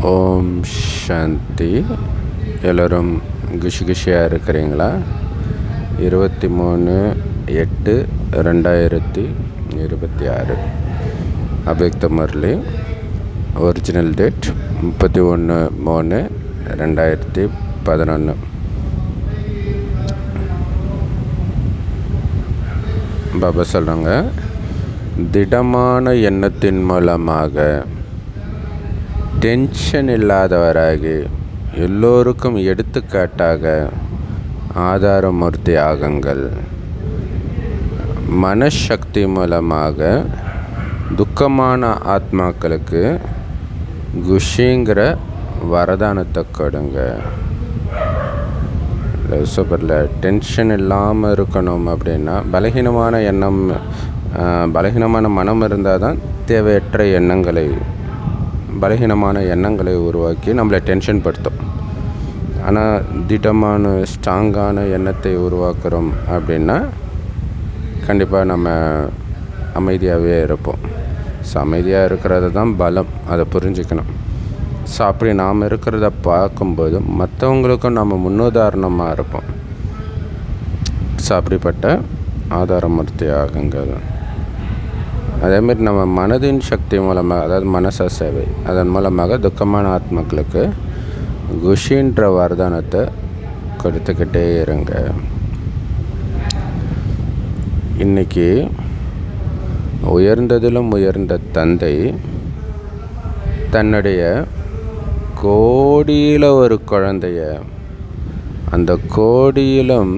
ஓம் சாந்தி. எல்லோரும் குஷியாக இருக்கிறீங்களா? 23/8/2026 அவ்யக்த முரளி. Original date 31/3/2011. பாபா சொல்கிறாங்க, திடமான எண்ணத்தின் மூலமாக டென்ஷன் இல்லாதவராகி எல்லோருக்கும் எடுத்துக்காட்டாக ஆதாரமூர்த்தி ஆகுங்கள். மனசக்தி மூலமாக துக்கமான ஆத்மாக்களுக்கு குஷிங்கிற வரதானத்தை கொடுங்க. சூப்பரில் டென்ஷன் இல்லாமல் இருக்கணும் அப்படின்னா பலகீனமான மனம் இருந்தால் தான் தேவையற்ற பலகீனமான எண்ணங்களை உருவாக்கி நம்மளை டென்ஷன் படுத்தும். ஆனால் திடமான ஸ்ட்ராங்கான எண்ணத்தை உருவாக்குறோம் அப்படின்னா கண்டிப்பாக நம்ம அமைதியாகவே இருப்போம். ஸோ அமைதியாக இருக்கிறது தான் பலம், அதை புரிஞ்சுக்கணும். ஸோ அப்படி நாம் இருக்கிறத பார்க்கும்போது மற்றவங்களுக்கும் நம்ம முன்னுதாரணமாக இருப்போம். ஸோ அப்படிப்பட்ட ஆதாரமூர்த்தி ஆகுங்கள். அதேமாரி நம்ம மனதின் சக்தி மூலமாக, அதாவது மனச சேவை, அதன் மூலமாக துக்கமான ஆத்மாக்களுக்கு குஷின்ற வரதானத்தை கொடுத்துக்கிட்டே இருங்க. இன்றைக்கி உயர்ந்ததிலும் உயர்ந்த தந்தை தன்னுடைய கோடியில் ஒரு குழந்தைய, அந்த கோடியிலும்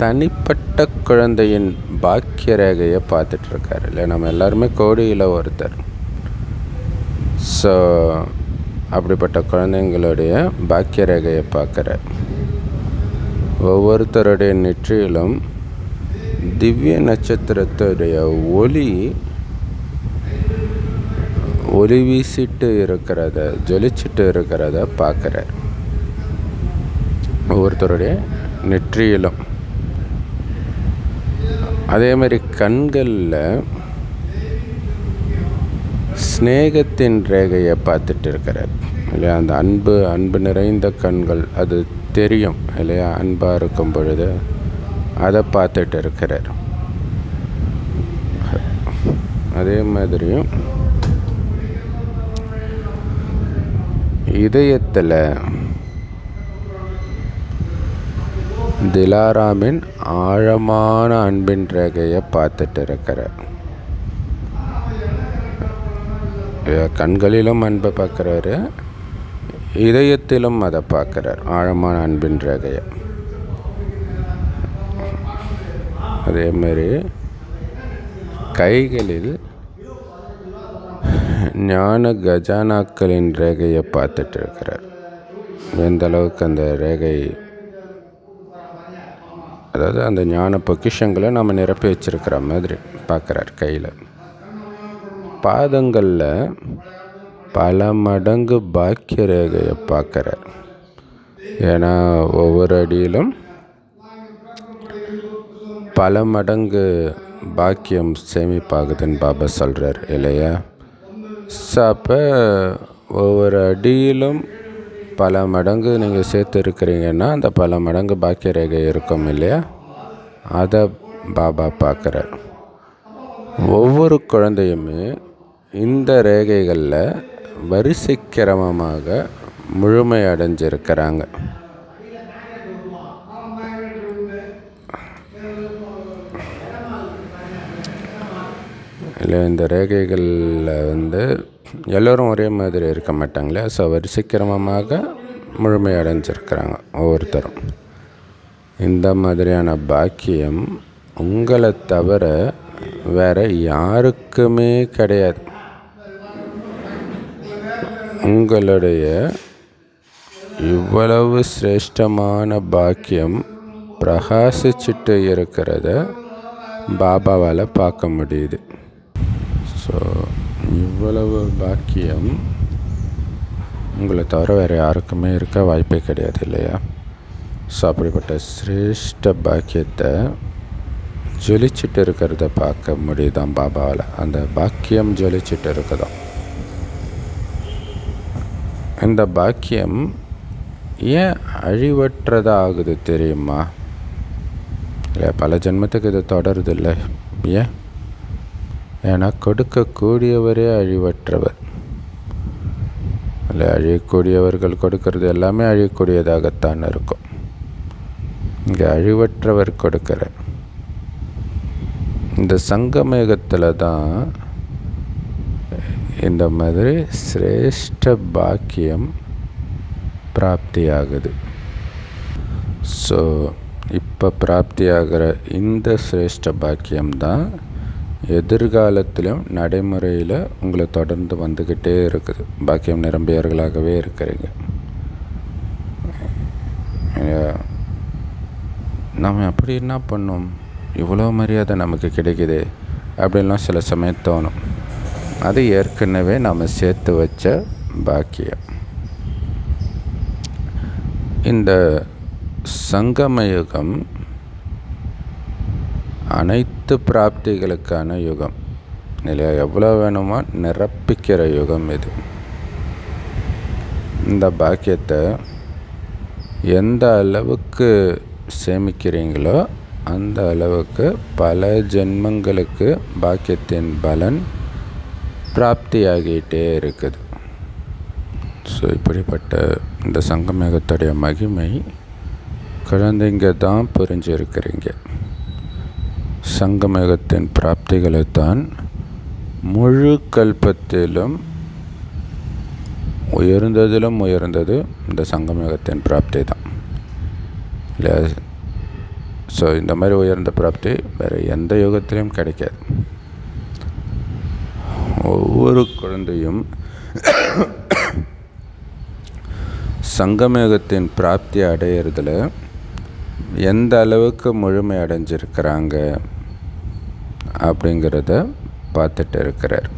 தனிப்பட்ட குழந்தையின் பாக்கிய ரேகையை பார்த்துட்ருக்காரு. இல்லை, நம்ம எல்லாருமே கோடியில் ஒருத்தர். ஸோ அப்படிப்பட்ட குழந்தைங்களுடைய பாக்கிய ரேகையை பார்க்குறார். ஒவ்வொருத்தருடைய நெற்றியிலும் திவ்ய நட்சத்திரத்துடைய ஒளி வீசிட்டு இருக்கிறத, ஜொலிச்சிட்டு இருக்கிறத பார்க்குறார். ஒவ்வொருத்தருடைய நெற்றியிலும். அதே மாதிரி கண்களில் ஸ்நேகத்தின் ரேகையை பார்த்துட்டு இருக்கிறார். இல்லையா, அந்த அன்பு நிறைந்த கண்கள், அது தெரியும் இல்லையா, அன்பாக இருக்கும் பொழுது அதை பார்த்துட்டு இருக்கிறார். அதே மாதிரியும் இதயத்தில் திலாராமின் ஆழமான அன்பின் ரேகையை பார்த்துட்டு இருக்கிறார். கண்களிலும் அன்பை பார்க்குறாரு, இதயத்திலும் அதை பார்க்குறார், ஆழமான அன்பின் ரேகையை. அதேமாரி கைகளில் ஞான கஜானாக்களின் ரேகையை பார்த்துட்டு இருக்கிறார். எந்த அளவுக்கு அந்த ரேகை, அதாவது அந்த ஞான பொக்கிஷங்களை நம்ம நிரப்பி வச்சிருக்கிற மாதிரி பார்க்குறார் கையில். பாதங்களில் பல மடங்கு பாக்கிய ரேகையை பார்க்குறார். ஏன்னா ஒவ்வொரு அடியிலும் பல மடங்கு பாக்கியம் சேமிப்பாகுதுன்னு பாபா சொல்கிறார் இல்லையா. ஸோ அப்போ ஒவ்வொரு அடியிலும் பல மடங்கு நீங்கள் சேர்த்து இருக்கிறீங்கன்னா அந்த பல மடங்கு பாக்கிய ரேகை இருக்கும் இல்லையா, அதை பாபா பார்க்குறார். ஒவ்வொரு குழந்தையுமே இந்த ரேகைகளில் வரிசை கிரமமாக முழுமை அடைஞ்சிருக்கிறாங்க. இல்லை, இந்த ரேகைகளில் எல்லோரும் ஒரே மாதிரி இருக்க மாட்டாங்களே. ஸோ வரிசைக்கிரமமாக முழுமை அடைஞ்சிருக்கிறாங்க ஒவ்வொருத்தரும். இந்த மாதிரியான பாக்கியம் உங்களை தவிர வேறு யாருக்குமே கிடையாது. உங்களுடைய இவ்வளவு சிரேஷ்டமான பாக்கியம் பிரகாசிச்சுட்டு இருக்கிறத பாபாவால் பார்க்க முடியுது. ஸோ இவ்வளவு பாக்கியம் உங்களை தவிர வேறு யாருக்குமே இருக்க வாய்ப்பே கிடையாது இல்லையா. ஸோ அப்படிப்பட்ட சிரேஷ்ட பாக்கியத்தை ஜொலிச்சிட்டு இருக்கிறத பார்க்க முடியுதான் பாபாவால். அந்த பாக்கியம் ஜொலிச்சிட்டு இருக்குதான். இந்த பாக்கியம் ஏன் அழிவற்றதாக ஆகுது தெரியுமா? இல்லை, பல ஜென்மத்துக்கு இது தொடருது இல்லை. ஏன்? ஏன்னா கொடுக்கக்கூடியவரே அழிவற்றவர் இல்லை. அழியக்கூடியவர்கள் கொடுக்கறது எல்லாமே அழியக்கூடியதாகத்தான் இருக்கும். இங்கே அழிவற்றவர் கொடுக்கிறார். இந்த சங்கமேகத்தில் தான் இந்த மாதிரி சிரேஷ்ட பாக்கியம் பிராப்தி ஆகுது. ஸோ இப்போ பிராப்தி ஆகிற இந்த சிரேஷ்ட பாக்கியம்தான் எதிர்காலத்திலும் நடைமுறையில் உங்களை தொடர்ந்து வந்துக்கிட்டே இருக்குது. பாக்கியம் நிரம்பியவர்களாகவே இருக்கிறீங்க. நம்ம அப்படி என்ன பண்ணோம், இவ்வளோ மரியாதை நமக்கு கிடைக்குது அப்படின்லாம் சில சமயம் தோணும். அது ஏற்கனவே நாம் சேர்த்து வச்ச பாக்கியம். இந்த சங்கமயுகம் அனைத்து பிராப்திகளுக்கான யுகம் இல்லையா? எவ்வளோ வேணுமோ நிரப்பிக்கிற யுகம் இது. இந்த பாக்கியத்தை எந்த அளவுக்கு சேமிக்கிறீங்களோ அந்த அளவுக்கு பல ஜென்மங்களுக்கு பாக்கியத்தின் பலன் பிராப்தியாகிட்டே இருக்குது. ஸோ இப்படிப்பட்ட இந்த சங்கமேகத்துடைய மகிமை குழந்தைங்க தான் புரிஞ்சிருக்கிறீங்க. சங்கமேகத்தின் பிராப்திகளை தான் முழு கல்பத்திலும் உயர்ந்ததிலும் உயர்ந்தது இந்த சங்கமேகத்தின் பிராப்தி தான் இல்லை. ஸோ இந்த மாதிரி உயர்ந்த பிராப்தி வேறு எந்த யுகத்திலையும் கிடைக்காது. ஒவ்வொரு குழந்தையும் சங்கமேகத்தின் பிராப்தி அடையிறதுல எந்த அளவுக்கு முழுமை அடைஞ்சிருக்கிறாங்க அப்படிங்கிறத பார்த்துட்டு இருக்கிறார்.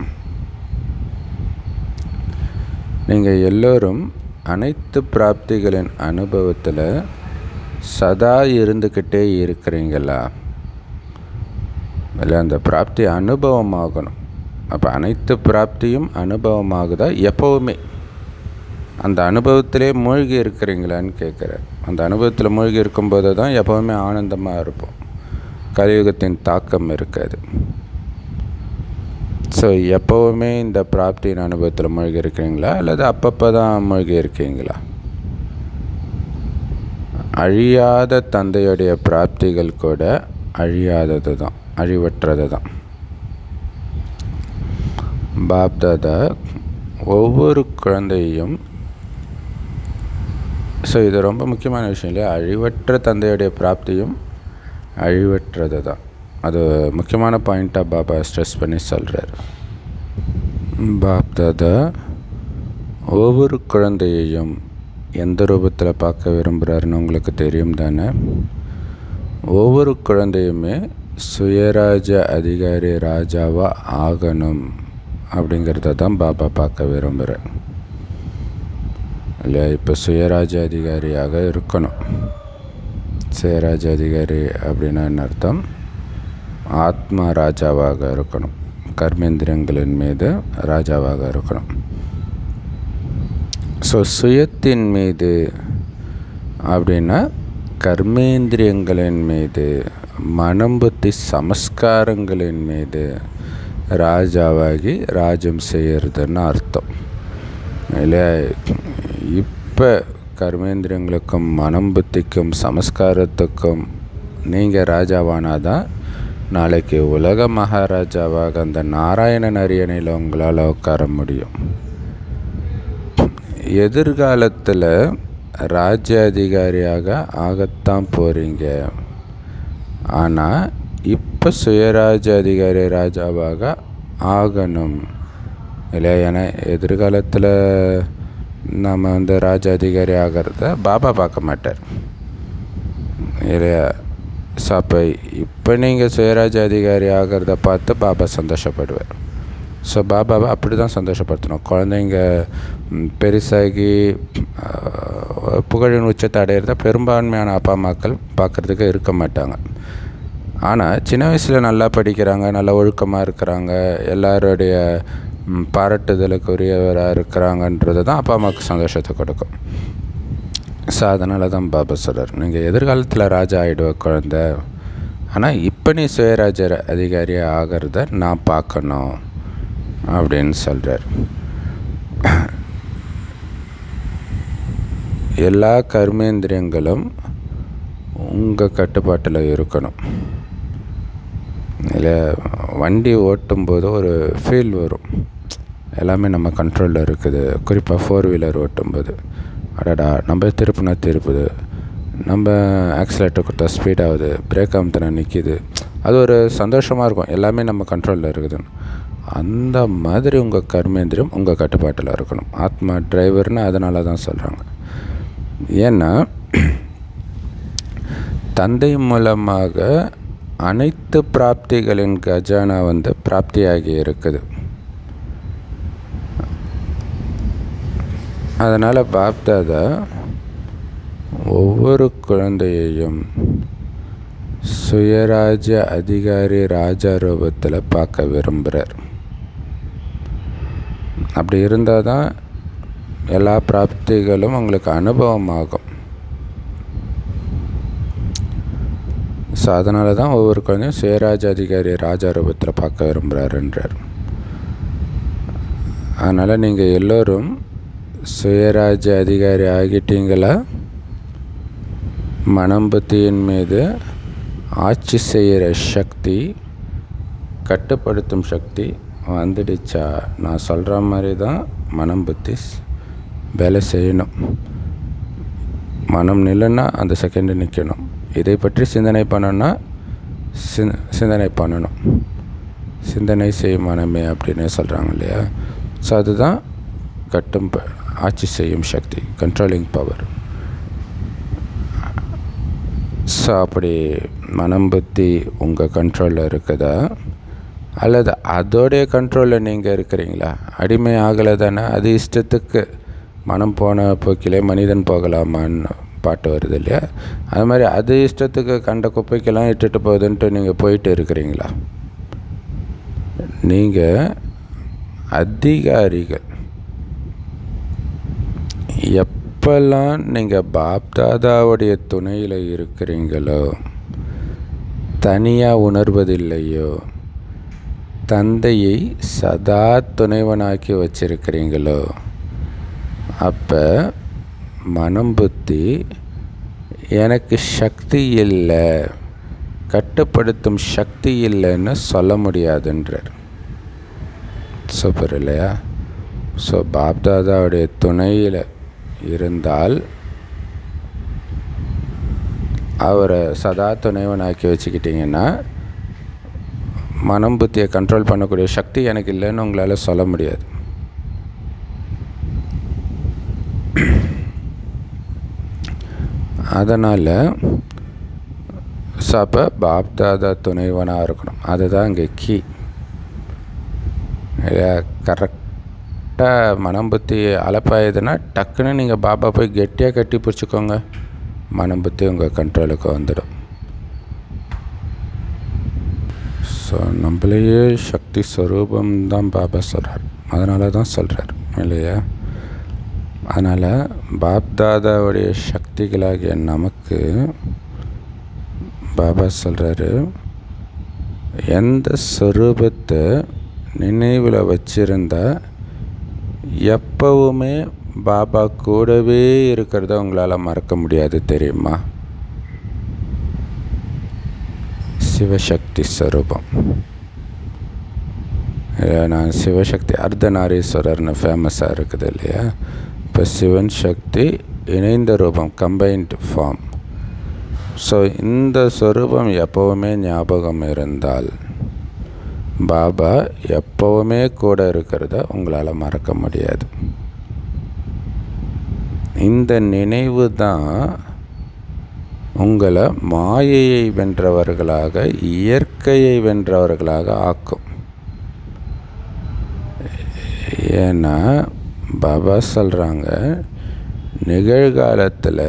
நீங்கள் எல்லோரும் அனைத்து பிராப்திகளின் அனுபவத்தில் சதா இருந்துக்கிட்டே இருக்கிறீங்களா? இல்லை, அந்த பிராப்தி அனுபவமாகணும். அப்போ அனைத்து பிராப்தியும் அனுபவமாகுதா? எப்போவுமே அந்த அனுபவத்திலே மூழ்கி இருக்கிறீங்களான்னு கேட்குறார். அந்த அனுபவத்தில் மூழ்கி இருக்கும்போது தான் எப்போவுமே ஆனந்தமாக இருப்போம். கலியுகத்தின் தாக்கம் இருக்காது. ஸோ எப்போவுமே இந்த பிராப்தியின் அனுபவத்தில் மூழ்கி இருக்கிறீங்களா அல்லது அப்பப்போ தான் மூழ்கி இருக்கீங்களா? அழியாத தந்தையுடைய பிராப்திகள் கூட அழியாதது தான், அழிவற்றது தான். பாப்தாதா ஒவ்வொரு குழந்தையும், ஸோ இது ரொம்ப முக்கியமான விஷயம் இல்லையா? அழிவற்ற தந்தையுடைய பிராப்தியும் அழிவற்றது தான். அது முக்கியமான பாயிண்ட்டாக பாபா ஸ்ட்ரெஸ் பண்ணி சொல்கிறார். பாப்தாதா ஒவ்வொரு குழந்தையையும் எந்த ரூபத்தில் பார்க்க விரும்புகிறாருன்னு உங்களுக்கு தெரியும் தானே? ஒவ்வொரு குழந்தையுமே சுயராஜ அதிகாரி ராஜாவாக ஆகணும் அப்படிங்கிறத தான் பாபா பார்க்க விரும்புகிறேன் இல்லையா? இப்போ சுயராஜ அதிகாரியாக இருக்கணும். சுயராஜ அதிகாரி அப்படின்னா என்ன அர்த்தம்? ஆத்மா ராஜாவாக இருக்கணும். கர்மேந்திரியங்களின் மீது ராஜாவாக இருக்கணும். ஸோ சுயத்தின் மீது அப்படின்னா கர்மேந்திரியங்களின் மீது, மனம் புத்தி சமஸ்காரங்களின் மீது ராஜாவாகி ராஜ்யம் செய்கிறதுன்னு அர்த்தம் இல்லையா? இப்போ கர்மேந்திரியங்களுக்கும் மனம் புத்திக்கும் சமஸ்காரத்துக்கும் நீங்கள் ராஜாவானாதான் நாளைக்கு உலக மகாராஜாவாக அந்த நாராயணன் அரியணையில் உங்களால் உட்கார முடியும். எதிர்காலத்தில் ராஜ்ய அதிகாரியாக ஆகத்தான் போகிறீங்க. ஆனால் இப்போ சுயராஜ அதிகாரி ராஜாவாக ஆகணும் இல்லையா? ஏன்னா எதிர்காலத்தில் நம்ம ராஜ அதிகாரி ஆகிறத பாபா பார்க்க மாட்டார் இல்லையா? ஸோ அப்போ இப்போ நீங்கள் சுயராஜ அதிகாரி ஆகிறத பார்த்து பாபா சந்தோஷப்படுவார். ஸோ பாபாவை அப்படி தான் சந்தோஷப்படுத்தணும். குழந்தைங்க பெருசாகி புகழின் உச்சத்தை அடையிறத பெரும்பான்மையான அப்பா அம்மாக்கள் பார்க்குறதுக்கு இருக்க மாட்டாங்க. ஆனால் சின்ன வயசில் நல்லா படிக்கிறாங்க, நல்லா ஒழுக்கமாக இருக்கிறாங்க, எல்லாருடைய பாராட்டுதலுக்குரியவராக இருக்கிறாங்கன்றது தான் அப்பா அம்மாவுக்கு சந்தோஷத்தை கொடுக்கும். ஸோ அதனால தான் பாபா சொல்கிறார், நீங்கள் எதிர்காலத்தில் ராஜா ஆகிடுவ குழந்தை, ஆனால் இப்போ நீ சுயராஜ அதிகாரியாக ஆகிறத நான் பார்க்கணும் அப்படின்னு சொல்கிறார். எல்லா கர்மேந்திரியங்களும் உங்கள் கட்டுப்பாட்டில் இருக்கணும். இல்லை வண்டி ஓட்டும்போது ஒரு ஃபீல் வரும், எல்லாமே நம்ம கண்ட்ரோலில் இருக்குது. குறிப்பாக 4 வீலர் ஓட்டும்போது அடடா நம்ம திருப்புனா திருப்புது, நம்ம ஆக்சிலேட்டர் கொடுத்தா ஸ்பீட் ஆகுது, பிரேக் அமுத்தினா நிற்கிது, அது ஒரு சந்தோஷமாக இருக்கும், எல்லாமே நம்ம கண்ட்ரோலில் இருக்குதுன்னு. அந்த மாதிரி உங்கள் கர்மேந்திரியம் உங்கள் கட்டுப்பாட்டில் இருக்கணும். ஆத்மா டிரைவர்னு அதனால தான் சொல்கிறாங்க. ஏன்னா தந்தை மூலமாக அனைத்து பிராப்திகளின் கஜானா பிராப்தியாகி இருக்குது. அதனால் பாப்தாதா ஒவ்வொரு குழந்தையையும் சுயராஜ அதிகாரி ராஜா ரூபத்தில் பார்க்க விரும்புகிறார். அப்படி இருந்தால் தான் எல்லா பிராப்திகளும் உங்களுக்கு அனுபவமாகும். ஸோ அதனால தான் ஒவ்வொரு குழந்தையும் சுயராஜ அதிகாரி ராஜா ரூபத்தில் பார்க்க விரும்புகிறாருன்றார். அதனால் நீங்கள் எல்லோரும் சுயராஜ அதிகாரி ஆகிட்டீங்களா? மனம் புத்தியின் மீது ஆட்சி செய்கிற சக்தி, கட்டுப்படுத்தும் சக்தி வந்துடுச்சா? நான் சொல்கிற மாதிரி தான் மனம் புத்தி வேலை செய்யணும். மனம் நில்லுன்னா அந்த செகண்டு நிற்கணும். இதை பற்றி சிந்தனை பண்ணணுன்னா சிந்தனை பண்ணணும். சிந்தனை செய்யும் மனமே அப்படின்னு சொல்கிறாங்க இல்லையா? ஸோ அதுதான் ஆட்சி செய்யும் சக்தி, கண்ட்ரோலிங் பவர். ஸோ அப்படி மனம் புத்தி உங்கள் கண்ட்ரோலில் இருக்குதா, அல்லது அதோடைய கண்ட்ரோலில் நீங்கள் இருக்கிறீங்களா? அடிமை ஆகலை தானே? அது இஷ்டத்துக்கு மனம் போன போக்கிலே மனிதன் போகலாமான்னு பாட்டு வருது இல்லையா? அது மாதிரி அது இஷ்டத்துக்கு கண்ட குப்பைக்கெல்லாம் இட்டுட்டு போகுதுன்ட்டு நீங்கள் போயிட்டு இருக்கிறீங்களா? நீங்கள் அதிகாரிகள். எப்பெல்லாம் நீங்கள் பாப்தாதாவுடைய துணையில் இருக்கிறீங்களோ, தனியாக உணர்வதில்லையோ, தந்தையை சதா துணைவனாக்கி வச்சிருக்கிறீங்களோ, அப்போ மனம் புத்தி எனக்கு சக்தி இல்லை, கட்டுப்படுத்தும் சக்தி இல்லைன்னு சொல்ல முடியாதுன்றார். சூப்பர் இல்லையா? ஸோ பாப்தாதாவுடைய துணையில் இருந்தால், அவரை சதா துணைவனாக்கி வச்சுக்கிட்டிங்கன்னா, மனம் புத்தியை கண்ட்ரோல் பண்ணக்கூடிய சக்தி எனக்கு இல்லைன்னு உங்களால் சொல்ல முடியாது. அதனால் அப்போ பாப்தாதா துணைவனாக இருக்கணும். அதுதான் இங்கே கீ. கரெக்டாக மனம் புத்தி அலப்பாயுதுன்னா டக்குன்னு நீங்கள் பாபா போய் கெட்டியாக கட்டி பிடிச்சிக்கோங்க, மனம் புத்தி உங்கள் கண்ட்ரோலுக்கு வந்துடும். ஸோ நம்மளையே சக்தி ஸ்வரூபம் தான் பாபா சொல்கிறார். அதனால தான் சொல்கிறார் இல்லையா? அதனால் பாப்தாதாவுடைய சக்திகளாகிய நமக்கு பாபா சொல்கிறாரு, எந்த ஸ்வரூபத்தை நினைவில் வச்சிருந்தா எப்பவுமே பாபா கூடவே இருக்கிறத உங்களால் மறக்க முடியாது தெரியுமா? சிவசக்தி ஸ்வரூபம். நான் சிவசக்தி அர்த்தநாரீஸ்வரர்னு ஃபேமஸாக இருக்குது இல்லையா? இப்போ சிவன் சக்தி இணைந்த ரூபம், கம்பைன்டு ஃபார்ம். ஸோ இந்த ஸ்வரூபம் எப்போவுமே ஞாபகம் இருந்தால் பாபா எப்போவுமே கூட இருக்கிறத உங்களால் மறக்க முடியாது. இந்த நினைவு தான் உங்களை மாயையை வென்றவர்களாக, இயற்கையை வென்றவர்களாக ஆக்கும். ஏன்னா பாபா சொல்கிறாங்க, நிகழ்காலத்தில்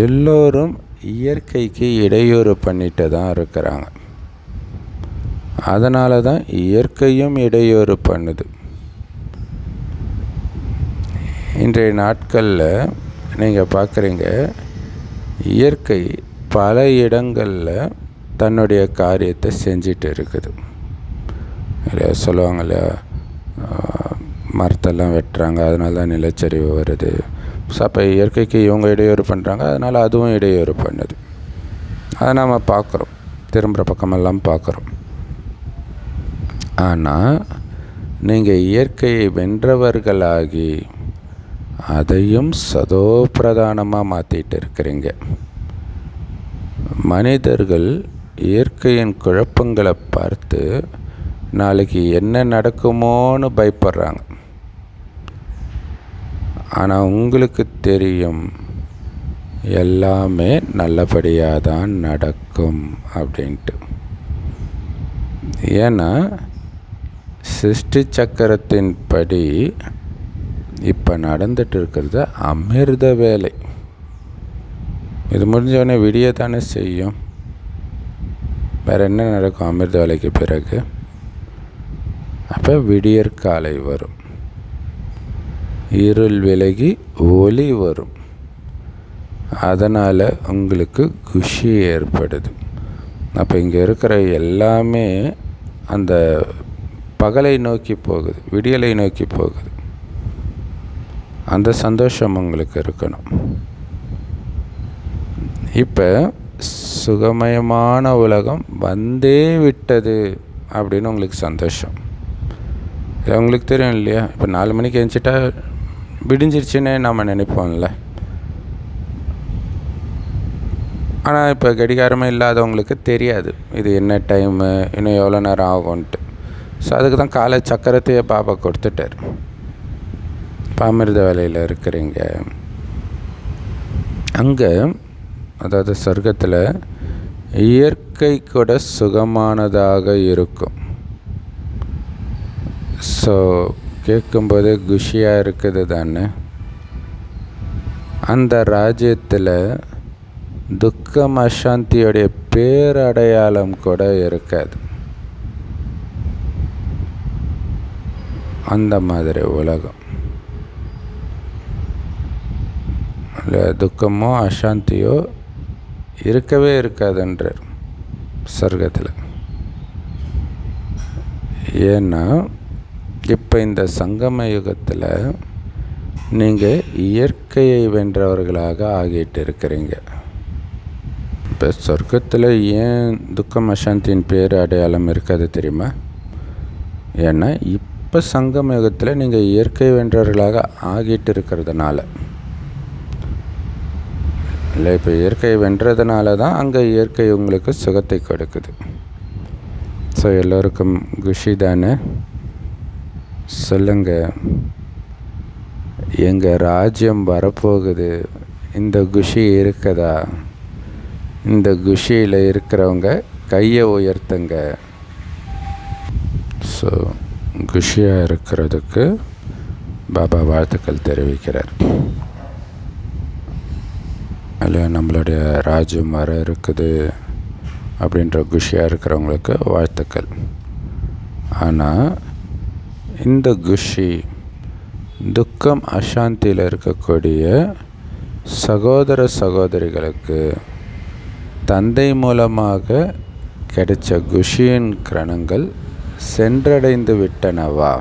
எல்லோரும் இயற்கைக்கு இடையூறு பண்ணிட்டு தான் இருக்கிறாங்க. அதனால தான் இயற்கையும் இடையூறு பண்ணுது. இன்றைய நாட்களில் நீங்கள் பார்க்குறீங்க, இயற்கை பல இடங்களில் தன்னுடைய காரியத்தை செஞ்சிட்டு இருக்குது இல்லையா. சொல்லுவாங்க இல்லையா, மரத்தெல்லாம் வெட்டுறாங்க, அதனால தான் நிலச்சரிவு வருது. ஸோ அப்போ இயற்கைக்கு இவங்க இடையூறு பண்ணுறாங்க, அதனால் அதுவும் இடையூறு பண்ணுது. அதை நாம் பார்க்குறோம், திரும்புகிற பக்கமெல்லாம் பார்க்குறோம். ஆனால் நீங்கள் இயற்கையை வென்றவர்களாகி அதையும் சதோ பிரதானமாக மாற்றிட்டு இருக்கிறீங்க. மனிதர்கள் இயற்கையின் குழப்பங்களை பார்த்து நாளைக்கு என்ன நடக்குமோன்னு பயப்படுறாங்க. ஆனால் உங்களுக்கு தெரியும், எல்லாமே நல்லபடியாக தான் நடக்கும் அப்படின்ட்டு. ஏன்னா சிருஷ்டி சக்கரத்தின் படி இப்போ நடந்துட்டு இருக்கிறது அமிர்த வேலை. இது முடிஞ்சோடனே விடிய தானே செய்யும். வேறு என்ன நடக்கும் அமிர்த வேலைக்கு பிறகு? அப்போ விடியற்காலை வரும், இருள் விலகி ஒளி வரும். அதனால் உங்களுக்கு குஷி ஏற்படுது. அப்போ இங்கே இருக்கிற எல்லாமே அந்த பகலை நோக்கி போகுது, விடியலை நோக்கி போகுது. அந்த சந்தோஷம் உங்களுக்கு இருக்கணும். இப்போ சுகமயமான உலகம் வந்தே விட்டது அப்படின்னு உங்களுக்கு சந்தோஷம். இல்லை உங்களுக்கு தெரியும் இல்லையா, இப்போ 4 மணிக்கு எழுந்துச்சிட்டா விடிஞ்சிருச்சுன்னே நம்ம நினைப்போம்ல. ஆனால் இப்போ கடிகாரமே இல்லாதவங்களுக்கு தெரியாது இது என்ன டைமு, இன்னும் எவ்வளோ நேரம் ஆகும்ன்ட்டு. ஸோ அதுக்கு தான் காலை சக்கரத்தையே பாபா கொடுத்துட்டார். அமிர்த வேலையில் இருக்கிறீங்க. அங்கே அதாவது சொர்க்கத்தில் இயற்கை கூட சுகமானதாக இருக்கும். ஸோ கேட்கும்போது குஷியாக இருக்குது தானே. அந்த ராஜ்யத்தில் துக்கம் அசாந்தியோடைய பேரடையாளம் கூட இருக்காது. அந்த மாதிரி உலகம் இல்லை, துக்கமோ அசாந்தியோ இருக்கவே இருக்காதுன்றார் சொர்க்கத்தில். ஏன்னா இப்போ இந்த சங்கம யுகத்தில் நீங்கள் இயற்கையை வென்றவர்களாக ஆகிட்டு இருக்கிறீங்க. இப்போ சொர்க்கத்தில் ஏன் துக்கம் அசாந்தியின் பேர் அடையாளம் இருக்காது தெரியுமா? ஏன்னா இப்போ சங்கம யுகத்தில் நீங்கள் இயற்கை வென்றவர்களாக ஆகிட்டு இருக்கிறதுனால இல்லை. இப்போ இயற்கையை வென்றதுனால தான் அங்கே இயற்கை உங்களுக்கு சுகத்தை கொடுக்குது. ஸோ எல்லோருக்கும் குஷி தானே? சொல்லுங்கள், எங்கள் ராஜ்யம் வரப்போகுது, இந்த குஷி இருக்குதா? இந்த குஷியில் இருக்கிறவங்க கையை உயர்த்துங்க. ஸோ குஷியாக இருக்கிறதுக்கு பாபா வாழ்த்துக்கள் தெரிவிக்கிறார். இல்லை, நம்மளுடைய ராஜ்யம் வர இருக்குது அப்படின்ற குஷியாக இருக்கிறவங்களுக்கு வாழ்த்துக்கள். ஆனால் இந்த குஷி துக்கம் அசாந்தியில் இருக்கக்கூடிய சகோதர சகோதரிகளுக்கு தந்தை மூலமாக கிடைச்ச குஷியின் கிரணங்கள் சென்றடைந்து விட்டனவா?